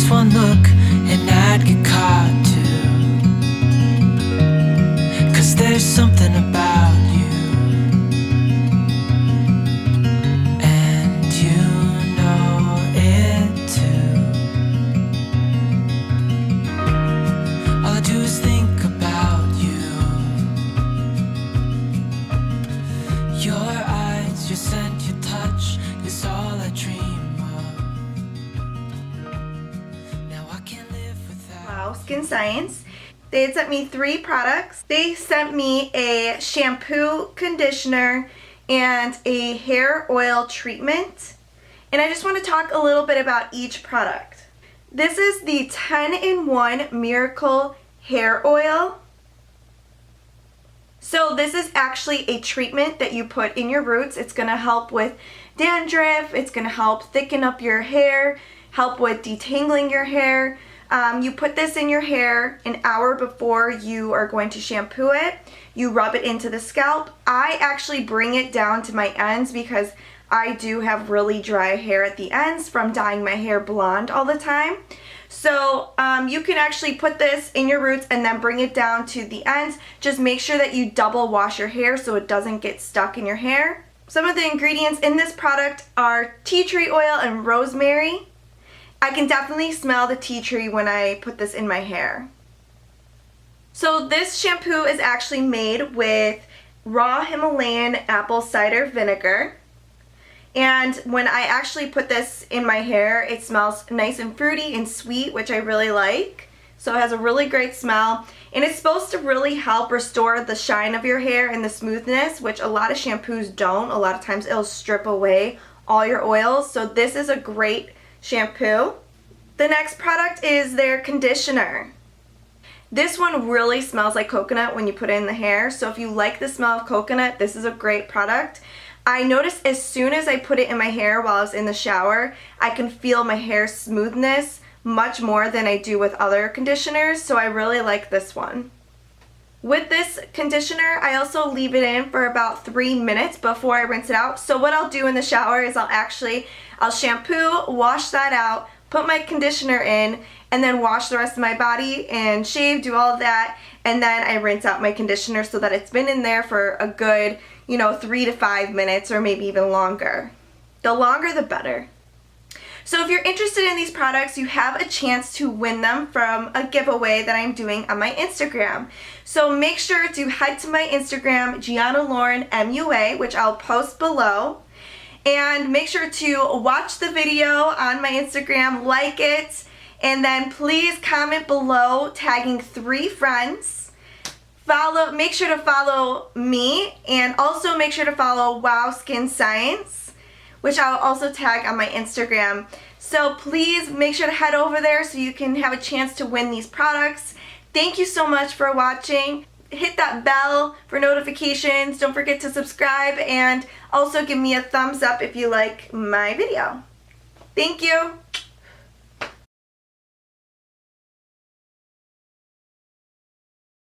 just one look and I'd get caught too. 'Cause there's something about you, and you know it too. All I do is think about you. Your eyes, your scent, your touch is all I dream of. Now I can't live without. Wow Skin Science. They had sent me 3 products. They sent me a shampoo, conditioner, and a hair oil treatment. And I just want to talk a little bit about each product. This is the 10-in-1 Miracle Hair Oil. So this is actually a treatment that you put in your roots. It's going to help with dandruff. It's going to help thicken up your hair, help with detangling your hair. You put this in your hair an hour before you are going to shampoo it. You rub it into the scalp. I actually bring it down to my ends because I do have really dry hair at the ends from dyeing my hair blonde all the time. So you can actually put this in your roots and then bring it down to the ends. Just make sure that you double wash your hair so it doesn't get stuck in your hair. Some of the ingredients in this product are tea tree oil and rosemary. I can definitely smell the tea tree when I put this in my hair. So this shampoo is actually made with raw Himalayan apple cider vinegar. And when I actually put this in my hair, it smells nice and fruity and sweet, which I really like. So it has a really great smell. And it's supposed to really help restore the shine of your hair and the smoothness, which a lot of shampoos don't. A lot of times it'll strip away all your oils. So this is a great shampoo. The next product is their conditioner. This one really smells like coconut when you put it in the hair. So if you like the smell of coconut, this is a great product. I noticed as soon as I put it in my hair while I was in the shower, I can feel my hair smoothness much more than I do with other conditioners, so I really like this one. With this conditioner, I also leave it in for about 3 minutes before I rinse it out. So what I'll do in the shower is I'll shampoo, wash that out, put my conditioner in, and then wash the rest of my body and shave, do all of that, and then I rinse out my conditioner so that it's been in there for a good, 3 to 5 minutes or maybe even longer. The longer the better. So if you're interested in these products, you have a chance to win them from a giveaway that I'm doing on my Instagram. So make sure to head to my Instagram, Gianna Lauren MUA, which I'll post below. And make sure to watch the video on my Instagram, like it, and then please comment below tagging 3 friends. Make sure to follow me, and also make sure to follow Wow Skin Science, which I'll also tag on my Instagram. So please make sure to head over there so you can have a chance to win these products. Thank you so much for watching. Hit that bell for notifications. Don't forget to subscribe, and also give me a thumbs up if you like my video. Thank you.